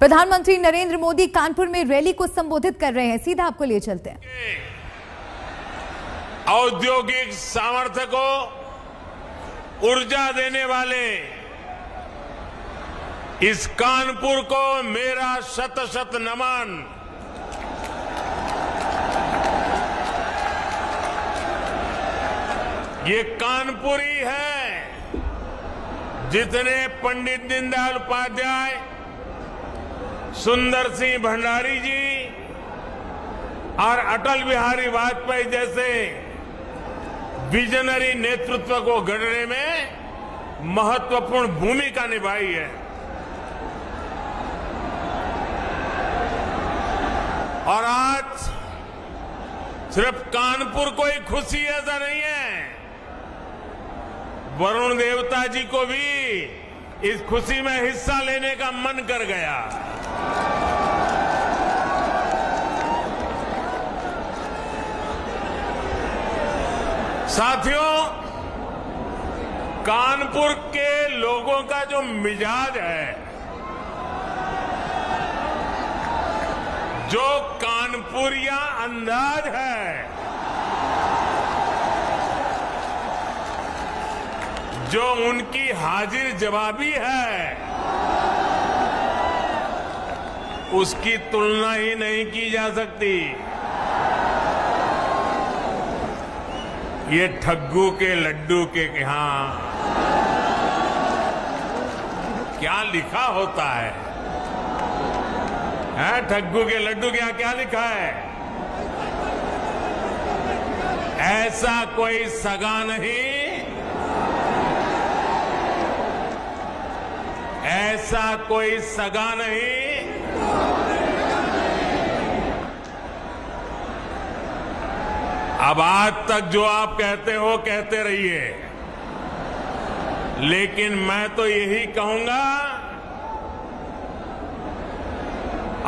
प्रधानमंत्री नरेंद्र मोदी कानपुर में रैली को संबोधित कर रहे हैं, सीधा आपको ले चलते हैं। औद्योगिक सामर्थ्य को ऊर्जा देने वाले इस कानपुर को मेरा शत शत नमन। ये कानपुर ही है जिसने पंडित दीनदयाल उपाध्याय, सुंदर सिंह भंडारी जी और अटल बिहारी वाजपेयी जैसे विजनरी नेतृत्व को गढ़ने में महत्वपूर्ण भूमिका निभाई है। और आज सिर्फ कानपुर को ही खुशी ऐसा नहीं है, वरुण देवता जी को भी इस खुशी में हिस्सा लेने का मन कर गया। साथियों, कानपुर के लोगों का जो मिजाज है, जो कानपुरिया अंदाज है, जो उनकी हाजिर जवाबी है, उसकी तुलना ही नहीं की जा सकती। ये ठग्गू के लड्डू के यहां क्या लिखा होता है? ठग्गू के लड्डू के यहां क्या लिखा है? ऐसा कोई सगा नहीं, ऐसा कोई सगा नहीं। अब आज तक जो आप कहते हो कहते रहिए, लेकिन मैं तो यही कहूंगा,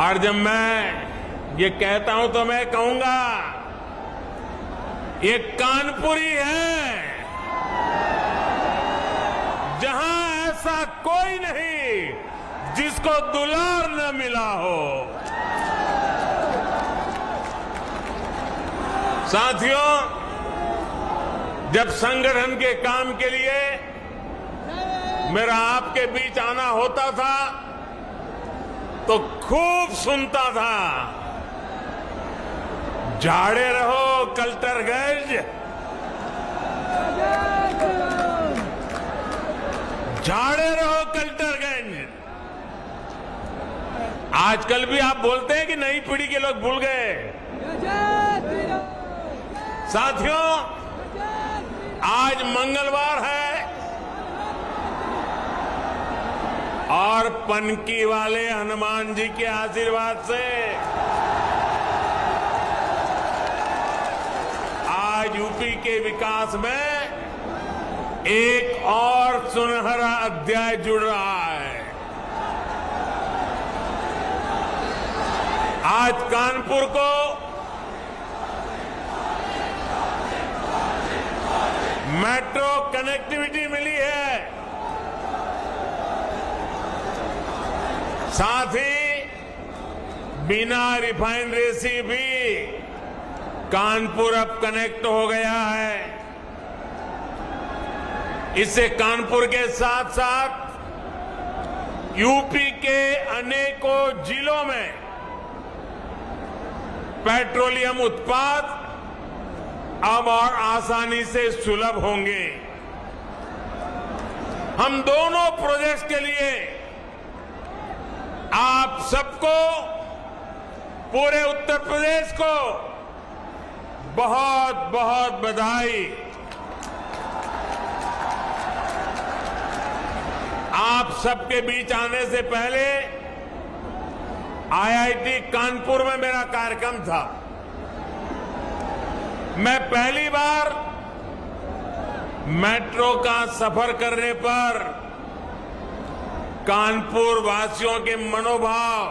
और जब मैं ये कहता हूं तो मैं कहूंगा ये कानपुरी है जहां ऐसा कोई नहीं जिसको दुलार न मिला हो। साथियों, जब संगठन के काम के लिए मेरा आपके बीच आना होता था तो खूब सुनता था, झाड़े रहो कल्टरगंज, झाड़े रहो कल्टरगंज। आजकल भी आप बोलते हैं कि नई पीढ़ी के लोग भूल गए। साथियों, आज मंगलवार है और पनकी वाले हनुमान जी के आशीर्वाद से आज यूपी के विकास में एक और सुनहरा अध्याय जुड़ रहा है। आज कानपुर को मेट्रो कनेक्टिविटी मिली है, साथ ही बिना रिफाइनरी से भी कानपुर अब कनेक्ट हो गया है। इससे कानपुर के साथ साथ यूपी के अनेकों जिलों में पेट्रोलियम उत्पाद अब और आसानी से सुलभ होंगे। हम दोनों प्रोजेक्ट्स के लिए आप सबको, पूरे उत्तर प्रदेश को बहुत बहुत बधाई। आप सबके बीच आने से पहले आईआईटी कानपुर में मेरा कार्यक्रम था। मैं पहली बार मेट्रो का सफर करने पर कानपुर वासियों के मनोभाव,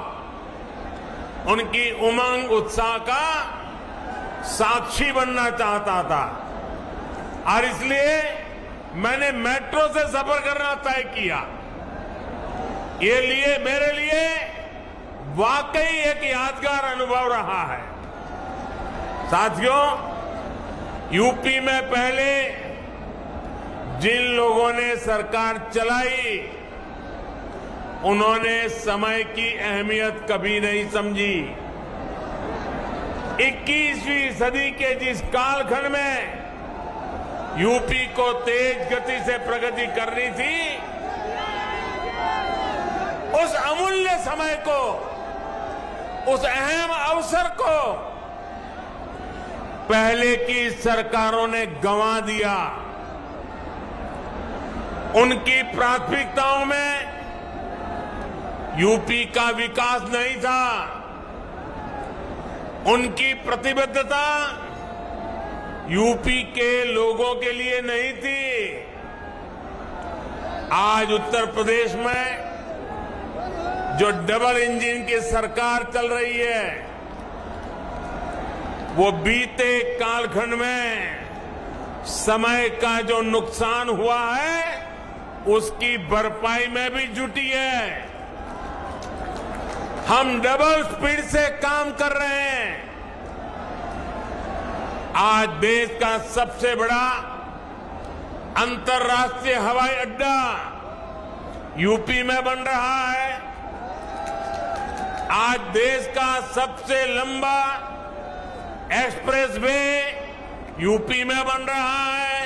उनकी उमंग उत्साह का साक्षी बनना चाहता था, और इसलिए मैंने मेट्रो से सफर करना तय किया। ये लिए मेरे लिए वाकई एक यादगार अनुभव रहा है। साथियों, यूपी में पहले जिन लोगों ने सरकार चलाई, उन्होंने समय की अहमियत कभी नहीं समझी। 21वीं सदी के जिस कालखंड में यूपी को तेज गति से प्रगति करनी थी, उस अमूल्य समय को, उस अहम अवसर को पहले की सरकारों ने गंवा दिया। उनकी प्राथमिकताओं में यूपी का विकास नहीं था, उनकी प्रतिबद्धता यूपी के लोगों के लिए नहीं थी। आज उत्तर प्रदेश में जो डबल इंजन की सरकार चल रही है, वो बीते कालखंड में समय का जो नुकसान हुआ है, उसकी भरपाई में भी जुटी है। हम डबल स्पीड से काम कर रहे हैं। आज देश का सबसे बड़ा अंतर्राष्ट्रीय हवाई अड्डा यूपी में बन रहा है। आज देश का सबसे लंबा एक्सप्रेस वे यूपी में बन रहा है।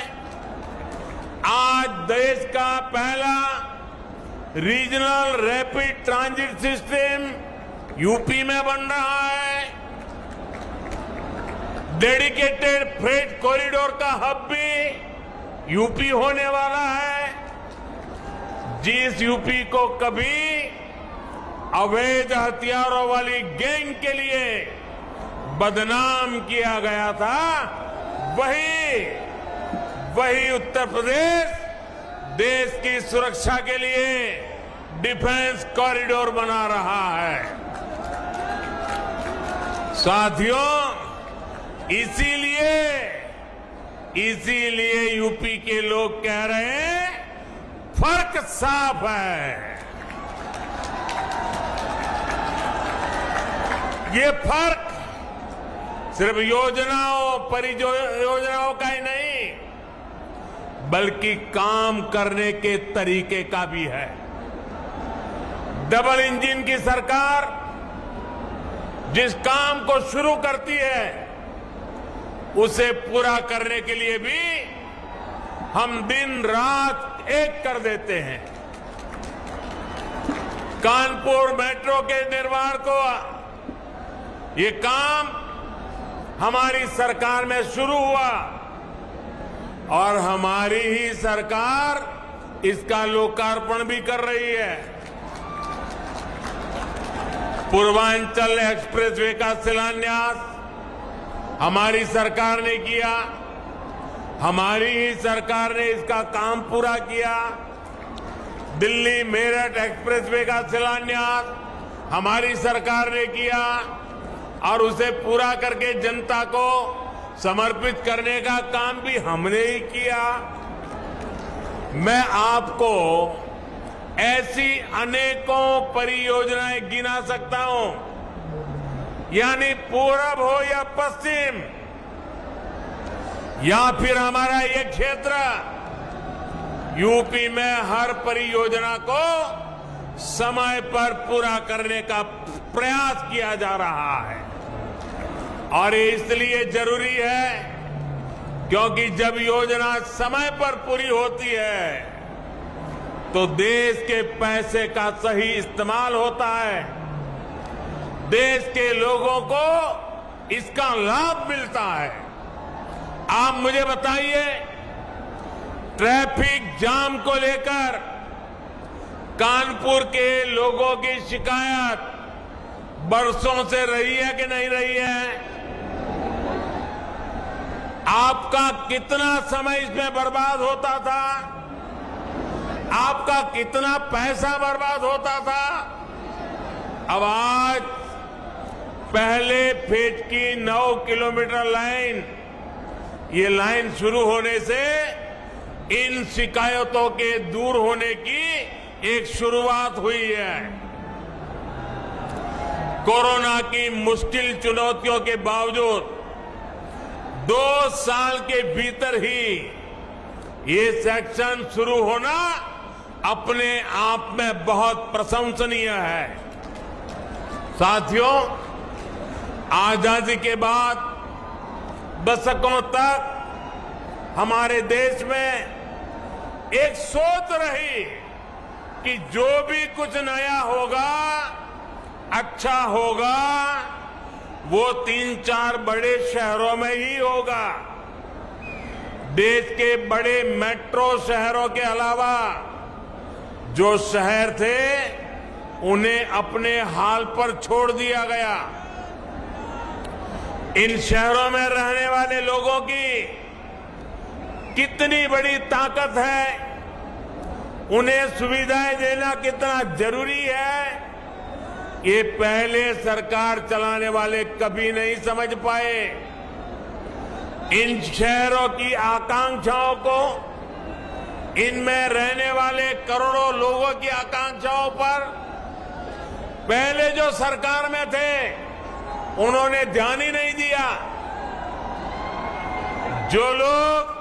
आज देश का पहला regional rapid transit system UP में बन रहा है। डेडिकेटेड फ्रेट कॉरिडोर का हब भी यूपी होने वाला है। जिस यूपी को कभी अवैध हथियारों वाली गैंग के लिए बदनाम किया गया था, वही उत्तर प्रदेश देश की सुरक्षा के लिए डिफेंस कॉरिडोर बना रहा है। साथियों, इसीलिए यूपी के लोग कह रहे हैं, फर्क साफ है। ये फर्क सिर्फ योजनाओं, परियोजनाओं का ही नहीं, बल्कि काम करने के तरीके का भी है। डबल इंजन की सरकार जिस काम को शुरू करती है, उसे पूरा करने के लिए भी हम दिन रात एक कर देते हैं। कानपुर मेट्रो के निर्माण को, ये काम हमारी सरकार में शुरू हुआ और हमारी ही सरकार इसका लोकार्पण भी कर रही है। पूर्वांचल एक्सप्रेसवे का शिलान्यास हमारी सरकार ने किया, हमारी ही सरकार ने इसका काम पूरा किया। दिल्ली मेरठ एक्सप्रेसवे का शिलान्यास हमारी सरकार ने किया और उसे पूरा करके जनता को समर्पित करने का काम भी हमने ही किया। मैं आपको ऐसी अनेकों परियोजनाएं गिना सकता हूं, यानी पूरब हो या पश्चिम या फिर हमारा ये क्षेत्र, यूपी में हर परियोजना को समय पर पूरा करने का प्रयास किया जा रहा है। और ये इसलिए जरूरी है क्योंकि जब योजना समय पर पूरी होती है तो देश के पैसे का सही इस्तेमाल होता है, देश के लोगों को इसका लाभ मिलता है। आप मुझे बताइए, ट्रैफिक जाम को लेकर कानपुर के लोगों की शिकायत बरसों से रही है कि नहीं रही है? आपका कितना समय इसमें बर्बाद होता था? आपका कितना पैसा बर्बाद होता था? अब आज पहले फेज की 9 किलोमीटर लाइन, ये लाइन शुरू होने से इन शिकायतों के दूर होने की एक शुरुआत हुई है। कोरोना की मुश्किल चुनौतियों के बावजूद 2 साल के भीतर ही ये सेक्शन शुरू होना अपने आप में बहुत प्रशंसनीय है। साथियों, आजादी के बाद दशकों तक हमारे देश में एक सोच रही कि जो भी कुछ नया होगा, अच्छा होगा, वो 3-4 बड़े शहरों में ही होगा। देश के बड़े मेट्रो शहरों के अलावा जो शहर थे उन्हें अपने हाल पर छोड़ दिया गया। इन शहरों में रहने वाले लोगों की कितनी बड़ी ताकत है, उन्हें सुविधाएं देना कितना जरूरी है, ये पहले सरकार चलाने वाले कभी नहीं समझ पाए। इन शहरों की आकांक्षाओं को, इनमें रहने वाले करोड़ों लोगों की आकांक्षाओं पर पहले जो सरकार में थे उन्होंने ध्यान ही नहीं दिया। जो लोग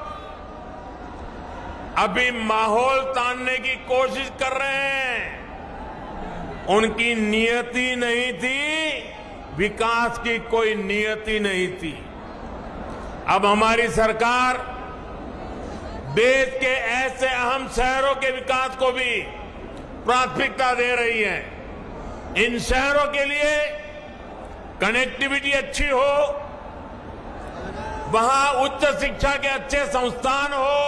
अभी माहौल तानने की कोशिश कर रहे हैं, उनकी नियति नहीं थी, विकास की कोई नियति नहीं थी। अब हमारी सरकार देश के ऐसे अहम शहरों के विकास को भी प्राथमिकता दे रही है। इन शहरों के लिए कनेक्टिविटी अच्छी हो, वहां उच्च शिक्षा के अच्छे संस्थान हो,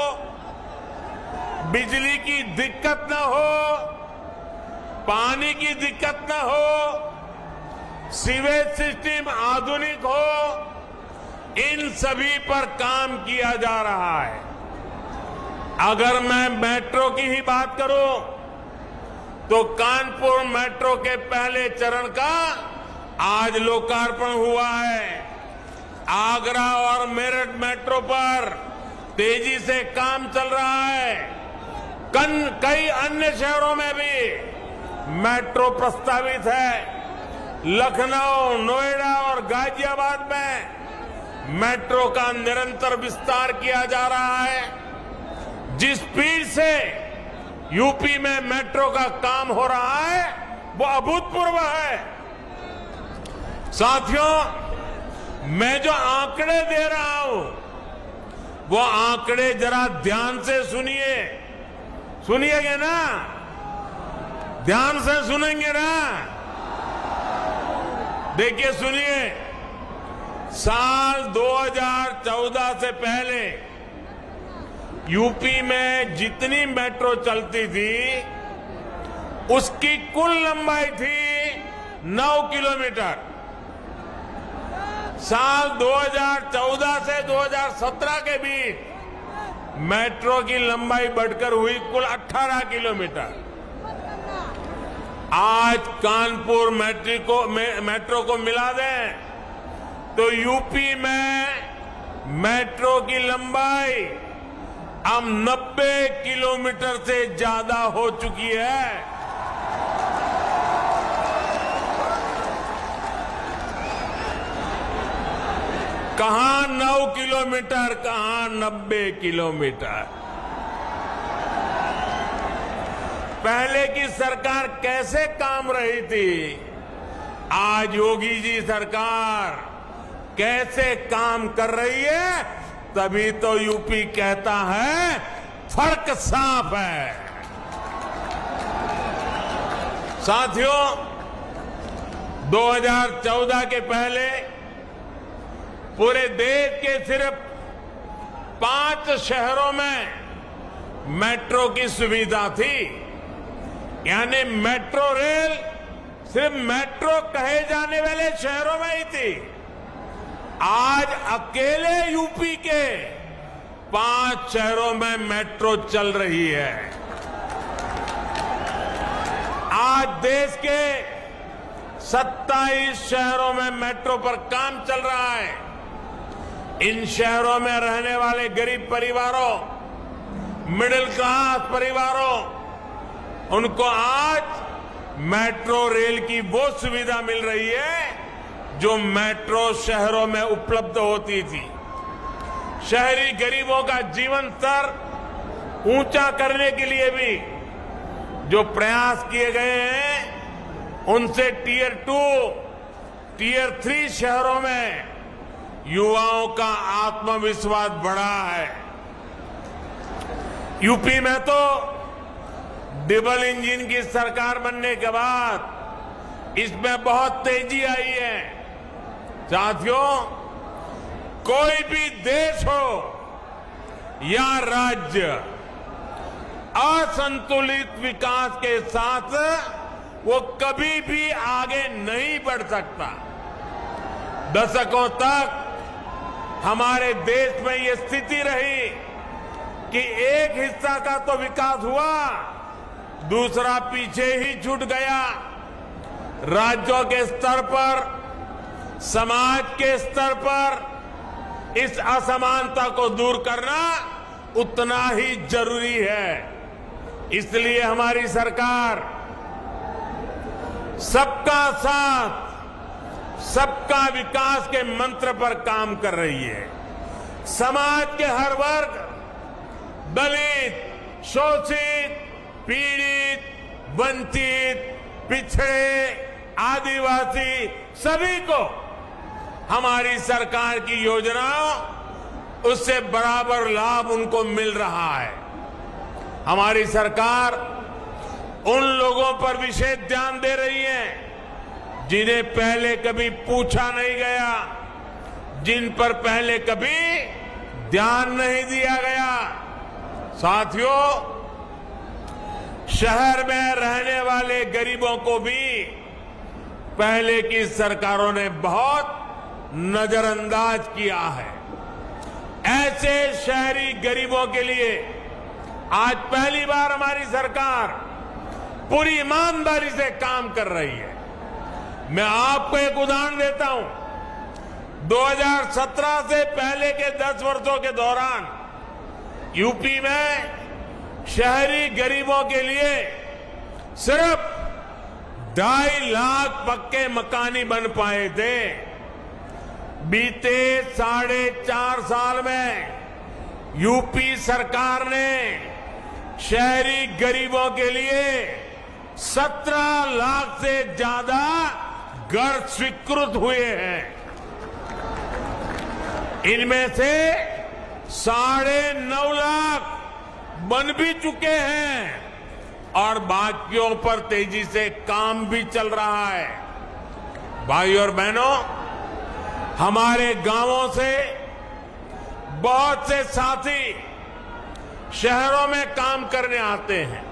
बिजली की दिक्कत न हो, पानी की दिक्कत न हो, सीवेज सिस्टम आधुनिक हो, इन सभी पर काम किया जा रहा है। अगर मैं मेट्रो की ही बात करूं तो कानपुर मेट्रो के पहले चरण का आज लोकार्पण हुआ है। आगरा और मेरठ मेट्रो पर तेजी से काम चल रहा है। कई अन्य शहरों में भी मेट्रो प्रस्तावित है। लखनऊ, नोएडा और गाजियाबाद में मेट्रो का निरंतर विस्तार किया जा रहा है। जिस स्पीड से यूपी में मेट्रो का काम हो रहा है वो अभूतपूर्व है। साथियों, मैं जो आंकड़े दे रहा हूं वो आंकड़े जरा ध्यान से सुनिए। सुनिएगा ना? ध्यान से सुनेंगे ना? देखिए, सुनिए। साल 2014 से पहले यूपी में जितनी मेट्रो चलती थी उसकी कुल लंबाई थी 9 किलोमीटर। साल 2014 से 2017 के बीच मेट्रो की लंबाई बढ़कर हुई कुल 18 किलोमीटर। आज कानपुर मेट्रो को मिला दें तो यूपी में मेट्रो की लंबाई अब 90 किलोमीटर से ज्यादा हो चुकी है। कहां 9 किलोमीटर, कहां 90 किलोमीटर। पहले की सरकार कैसे काम रही थी, आज योगी जी सरकार कैसे काम कर रही है, तभी तो यूपी कहता है फर्क साफ है। साथियों, 2014 के पहले पूरे देश के सिर्फ 5 शहरों में मेट्रो की सुविधा थी। यानी मेट्रो रेल सिर्फ मेट्रो कहे जाने वाले शहरों में ही थी। आज अकेले यूपी के 5 शहरों में मेट्रो चल रही है। आज देश के 27 शहरों में मेट्रो पर काम चल रहा है। इन शहरों में रहने वाले गरीब परिवारों, मिडिल क्लास परिवारों, उनको आज मेट्रो रेल की वो सुविधा मिल रही है जो मेट्रो शहरों में उपलब्ध होती थी। शहरी गरीबों का जीवन स्तर ऊंचा करने के लिए भी जो प्रयास किए गए हैं, उनसे टियर 2, टियर 3 शहरों में युवाओं का आत्मविश्वास बढ़ा है। यूपी में तो डबल इंजन की सरकार बनने के बाद इसमें बहुत तेजी आई है। साथियों, कोई भी देश हो या राज्य असंतुलित विकास के साथ वो कभी भी आगे नहीं बढ़ सकता। दशकों तक हमारे देश में ये स्थिति रही कि एक हिस्सा का तो विकास हुआ, दूसरा पीछे ही छूट गया। राज्यों के स्तर पर, समाज के स्तर पर इस असमानता को दूर करना उतना ही जरूरी है। इसलिए हमारी सरकार सबका साथ, सबका विकास के मंत्र पर काम कर रही है। समाज के हर वर्ग, दलित, शोषित, पीड़ित, वंचित, पिछड़े, आदिवासी सभी को हमारी सरकार की योजनाओं उससे बराबर लाभ उनको मिल रहा है। हमारी सरकार उन लोगों पर विशेष ध्यान दे रही है जिन्हें पहले कभी पूछा नहीं गया, जिन पर पहले कभी ध्यान नहीं दिया गया। साथियों, शहर में रहने वाले गरीबों को भी पहले की सरकारों ने बहुत नजरअंदाज किया है। ऐसे शहरी गरीबों के लिए आज पहली बार हमारी सरकार पूरी ईमानदारी से काम कर रही है। मैं आपको एक उदाहरण देता हूं। 2017 से पहले के 10 वर्षों के दौरान यूपी में शहरी गरीबों के लिए सिर्फ 2.5 लाख पक्के मकान ही बन पाए थे। बीते 4.5 साल में यूपी सरकार ने शहरी गरीबों के लिए 17 लाख से ज्यादा घर स्वीकृत हुए हैं। इनमें से 9.5 लाख बन भी चुके हैं और बाकियों पर तेजी से काम भी चल रहा है। भाई और बहनों, हमारे गांवों से बहुत से साथी शहरों में काम करने आते हैं।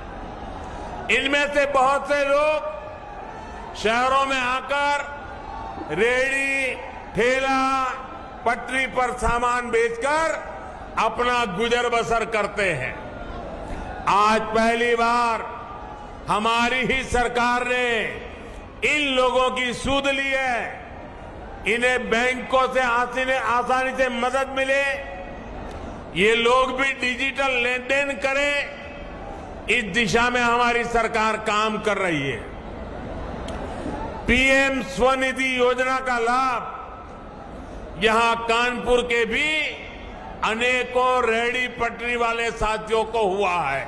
इनमें से बहुत से लोग शहरों में आकर रेहड़ी, ठेला, पटरी पर सामान बेचकर अपना गुजर बसर करते हैं। आज पहली बार हमारी ही सरकार ने इन लोगों की सूद ली है। इन्हें बैंकों से आसानी से मदद मिले, ये लोग भी डिजिटल लेन देन करें, इस दिशा में हमारी सरकार काम कर रही है। पीएम स्वनिधि योजना का लाभ यहां कानपुर के भी अनेकों रेहड़ी पटरी वाले साथियों को हुआ है।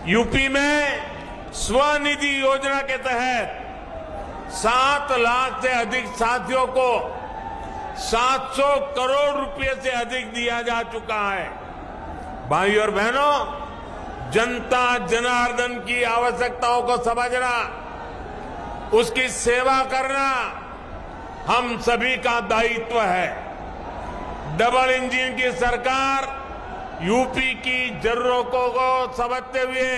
यूपी में स्वनिधि योजना के तहत 7 लाख से अधिक साथियों को 700 करोड़ रुपए से अधिक दिया जा चुका है। भाई और बहनों, जनता जनार्दन की आवश्यकताओं को समझना, उसकी सेवा करना हम सभी का दायित्व है। डबल इंजन की सरकार यूपी की जरूरतों को समझते हुए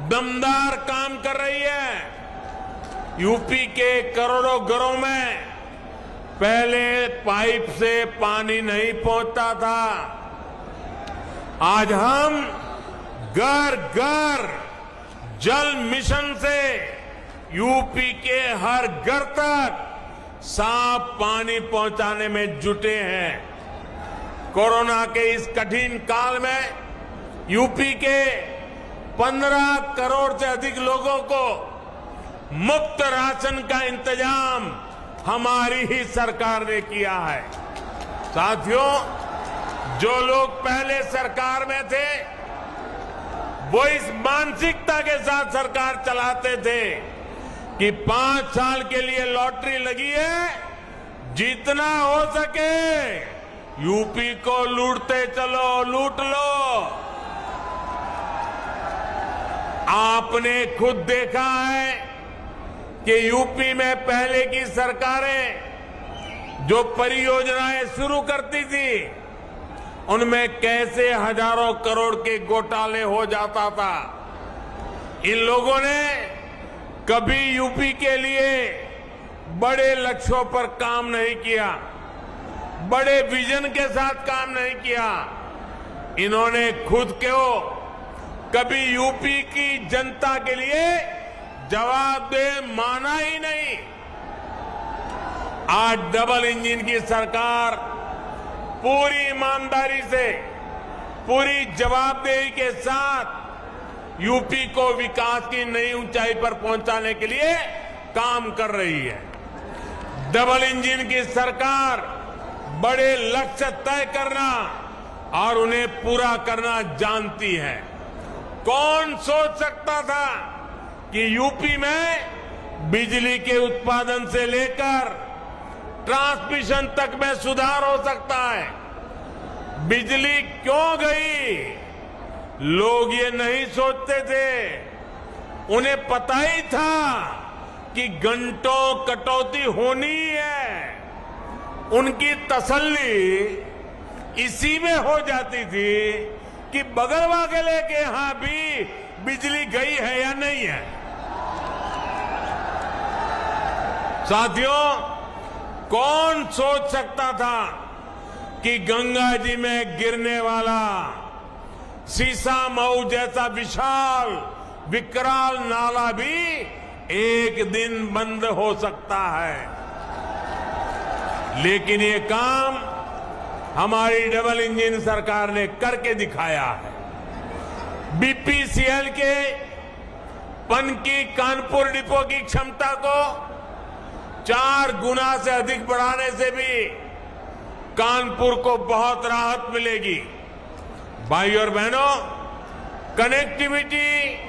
दमदार काम कर रही है। यूपी के करोड़ों घरों में पहले पाइप से पानी नहीं पहुंचता था। आज हम घर घर जल मिशन से यूपी के हर घर तक साफ पानी पहुंचाने में जुटे हैं। कोरोना के इस कठिन काल में यूपी के 15 करोड़ से अधिक लोगों को मुफ्त राशन का इंतजाम हमारी ही सरकार ने किया है। साथियों, जो लोग पहले सरकार में थे वो इस मानसिकता के साथ सरकार चलाते थे कि 5 साल के लिए लॉटरी लगी है, जितना हो सके यूपी को लूटते चलो, लूट लो। आपने खुद देखा है कि यूपी में पहले की सरकारें जो परियोजनाएं शुरू करती थी उनमें कैसे हजारों करोड़ के घोटाले हो जाता था। इन लोगों ने कभी यूपी के लिए बड़े लक्ष्यों पर काम नहीं किया, बड़े विजन के साथ काम नहीं किया। इन्होंने खुद को कभी यूपी की जनता के लिए जवाबदेह माना ही नहीं। आज डबल इंजन की सरकार पूरी ईमानदारी से, पूरी जवाबदेही के साथ यूपी को विकास की नई ऊंचाई पर पहुंचाने के लिए काम कर रही है। डबल इंजन की सरकार बड़े लक्ष्य तय करना और उन्हें पूरा करना जानती है। कौन सोच सकता था कि यूपी में बिजली के उत्पादन से लेकर ट्रांसमिशन तक में सुधार हो सकता है। बिजली क्यों गई? लोग ये नहीं सोचते थे। उन्हें पता ही था कि घंटों कटौती होनी है। उनकी तसल्ली इसी में हो जाती थी कि बगल वाले के यहां भी बिजली गई है या नहीं है। साथियों, कौन सोच सकता था कि गंगा जी में गिरने वाला सीसा मऊ जैसा विशाल विकराल नाला भी एक दिन बंद हो सकता है। लेकिन ये काम हमारी डबल इंजन सरकार ने करके दिखाया है। बीपीसीएल के पनकी कानपुर डिपो की क्षमता को 4 गुना से अधिक बढ़ाने से भी कानपुर को बहुत राहत मिलेगी। भाई और बहनों, कनेक्टिविटी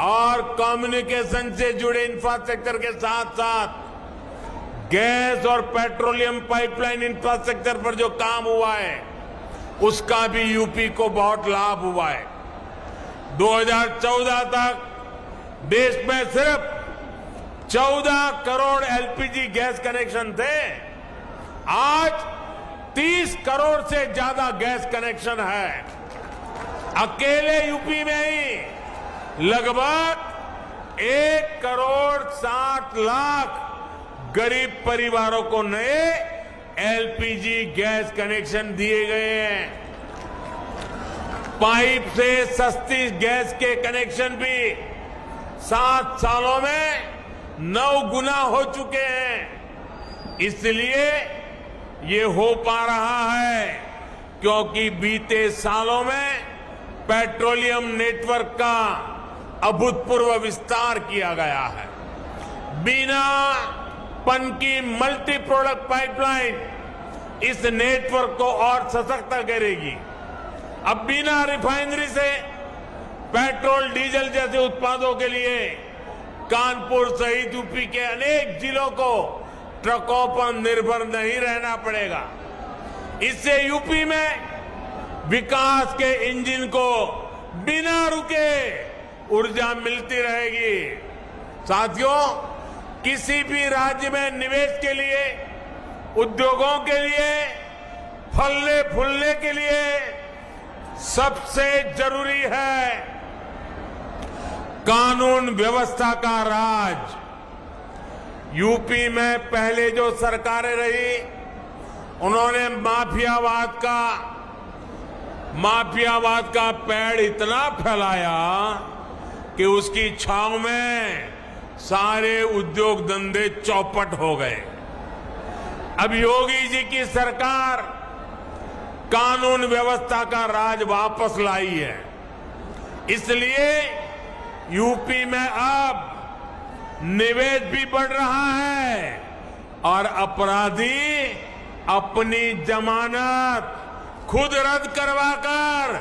और कम्युनिकेशन से जुड़े इंफ्रास्ट्रक्चर के साथ साथ गैस और पेट्रोलियम पाइपलाइन इंफ्रास्ट्रक्चर पर जो काम हुआ है उसका भी यूपी को बहुत लाभ हुआ है। 2014 तक देश में सिर्फ 14 करोड़ एलपीजी गैस कनेक्शन थे। आज 30 करोड़ से ज्यादा गैस कनेक्शन है। अकेले यूपी में ही लगभग 1 करोड़ 60 लाख गरीब परिवारों को नए एलपीजी गैस कनेक्शन दिए गए हैं। पाइप से सस्ती गैस के कनेक्शन भी 7 सालों में 9 गुना हो चुके हैं। इसलिए ये हो पा रहा है क्योंकि बीते सालों में पेट्रोलियम नेटवर्क का अभूतपूर्व विस्तार किया गया है। बिना पनकी मल्टी प्रोडक्ट पाइपलाइन इस नेटवर्क को और सशक्त करेगी। अब बिना रिफाइनरी से पेट्रोल डीजल जैसे उत्पादों के लिए कानपुर सहित यूपी के अनेक जिलों को ट्रकों पर निर्भर नहीं रहना पड़ेगा। इससे यूपी में विकास के इंजन को बिना रुके ऊर्जा मिलती रहेगी। साथियों, किसी भी राज्य में निवेश के लिए, उद्योगों के लिए, फलने फूलने के लिए सबसे जरूरी है कानून व्यवस्था का राज। यूपी में पहले जो सरकारें रही उन्होंने माफियावाद का पेड़ इतना फैलाया कि उसकी छांव में सारे उद्योग धंधे चौपट हो गए। अब योगी जी की सरकार कानून व्यवस्था का राज वापस लाई है। इसलिए यूपी में अब निवेश भी बढ़ रहा है और अपराधी अपनी जमानत खुद रद्द करवाकर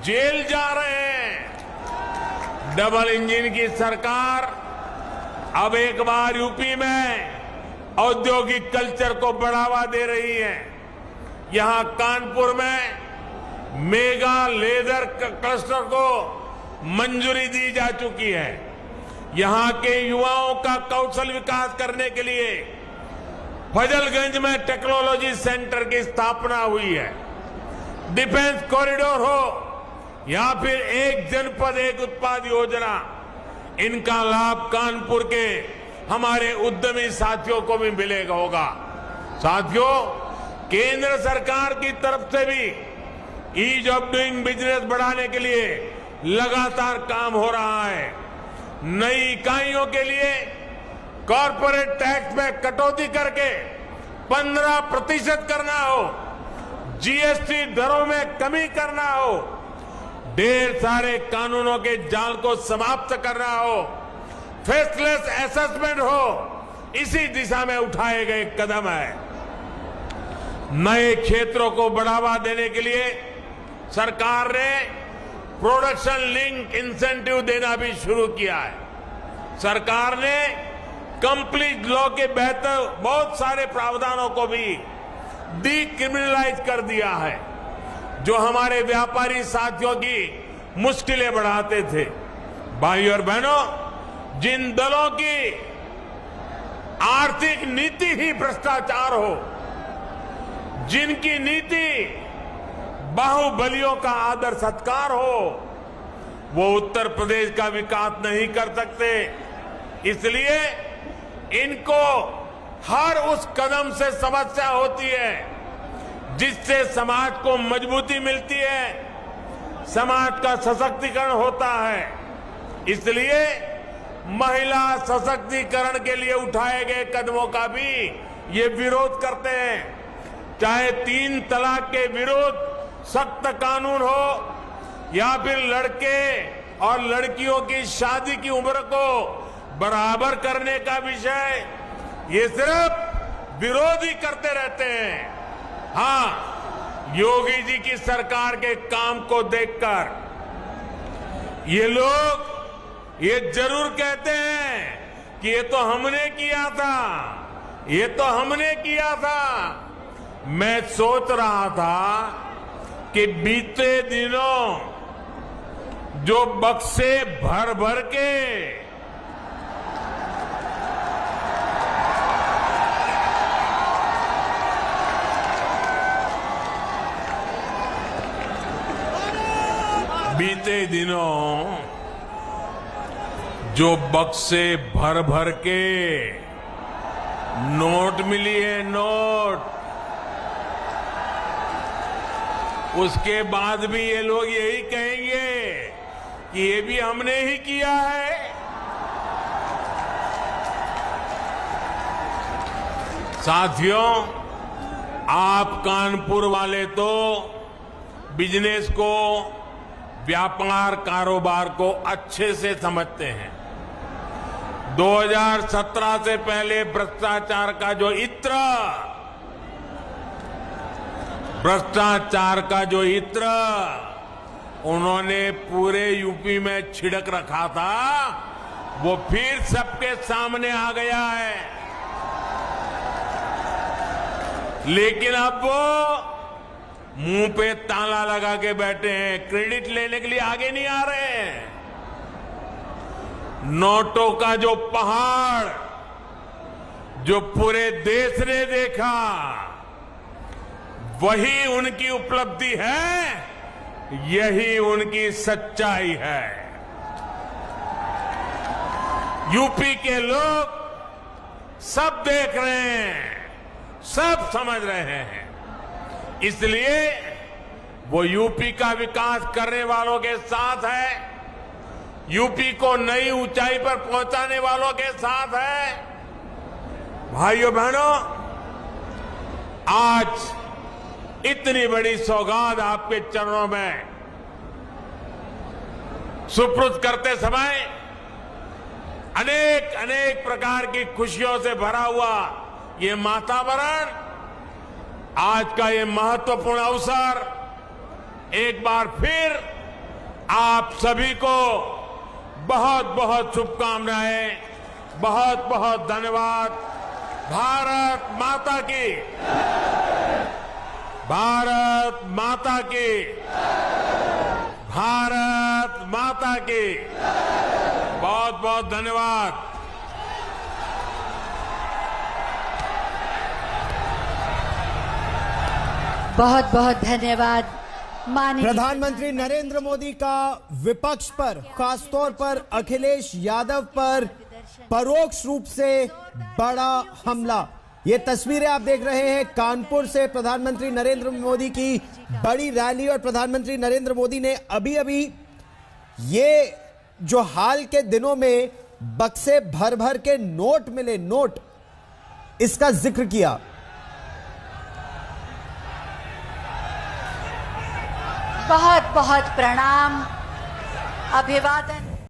जेल जा रहे हैं। डबल इंजन की सरकार अब एक बार यूपी में औद्योगिक कल्चर को बढ़ावा दे रही है। यहां कानपुर में मेगा लेदर क्लस्टर को मंजूरी दी जा चुकी है। यहां के युवाओं का कौशल विकास करने के लिए फजलगंज में टेक्नोलॉजी सेंटर की स्थापना हुई है। डिफेंस कॉरिडोर हो या फिर एक जनपद एक उत्पाद योजना, इनका लाभ कानपुर के हमारे उद्यमी साथियों को भी मिलेगा होगा। साथियों, केंद्र सरकार की तरफ से भी ईज ऑफ डूइंग बिजनेस बढ़ाने के लिए लगातार काम हो रहा है। नई इकाइयों के लिए कॉर्पोरेट टैक्स में कटौती करके 15% करना हो, जीएसटी दरों में कमी करना हो, ढेर सारे कानूनों के जाल को समाप्त करना हो, फेसलेस असेसमेंट हो, इसी दिशा में उठाए गए कदम है। नए क्षेत्रों को बढ़ावा देने के लिए सरकार ने प्रोडक्शन लिंक इंसेंटिव देना भी शुरू किया है। सरकार ने कंप्लीट लॉ के बेहतर बहुत सारे प्रावधानों को भी डीक्रिमिनलाइज कर दिया है, जो हमारे व्यापारी साथियों की मुश्किलें बढ़ाते थे। भाइयों और बहनों, जिन दलों की आर्थिक नीति ही भ्रष्टाचार हो, जिनकी नीति बाहुबलियों का आदर सत्कार हो, वो उत्तर प्रदेश का विकास नहीं कर सकते। इसलिए इनको हर उस कदम से समस्या होती है जिससे समाज को मजबूती मिलती है, समाज का सशक्तिकरण होता है। इसलिए महिला सशक्तिकरण के लिए उठाए गए कदमों का भी ये विरोध करते हैं। चाहे 3 तलाक के विरुद्ध सख्त कानून हो या फिर लड़के और लड़कियों की शादी की उम्र को बराबर करने का विषय, ये सिर्फ विरोधी करते रहते हैं। हाँ, योगी जी की सरकार के काम को देखकर ये लोग ये जरूर कहते हैं कि ये तो हमने किया था, ये तो हमने किया था। मैं सोच रहा था कि बीते दिनों जो बक्से भर भर के भर भर के नोट मिली है, नोट, उसके बाद भी ये लोग यही कहेंगे कि ये भी हमने ही किया है। साथियों, आप कानपुर वाले तो बिजनेस को, व्यापार कारोबार को अच्छे से समझते हैं। 2017 से पहले भ्रष्टाचार का जो इत्र उन्होंने पूरे यूपी में छिड़क रखा था, वो फिर सबके सामने आ गया है। लेकिन अब वो मुंह पे ताला लगा के बैठे हैं, क्रेडिट लेने के लिए आगे नहीं आ रहे हैं। नोटों का जो पहाड़ जो पूरे देश ने देखा, वही उनकी उपलब्धि है, यही उनकी सच्चाई है। यूपी के लोग सब देख रहे हैं, सब समझ रहे हैं। इसलिए वो यूपी का विकास करने वालों के साथ है, यूपी को नई ऊंचाई पर पहुंचाने वालों के साथ है। भाइयों बहनों, आज इतनी बड़ी सौगात आपके चरणों में सुपुर्द करते समय अनेक अनेक प्रकार की खुशियों से भरा हुआ ये वातावरण, आज का ये महत्वपूर्ण अवसर एक बार फिर आप सभी को बहुत बहुत शुभकामनाएं, बहुत बहुत धन्यवाद। भारत माता की, भारत माता की, भारत माता की, बहुत बहुत धन्यवाद। बहुत बहुत धन्यवाद माननीय प्रधानमंत्री नरेंद्र मोदी का विपक्ष पर, खासतौर पर अखिलेश यादव पर परोक्ष रूप से बड़ा हमला। ये तस्वीरें आप देख रहे हैं कानपुर से प्रधानमंत्री नरेंद्र मोदी की बड़ी रैली, और प्रधानमंत्री नरेंद्र मोदी ने अभी अभी ये जो हाल के दिनों में बक्से भर भर के नोट मिले, नोट, इसका जिक्र किया। बहुत बहुत प्रणाम, अभिवादन।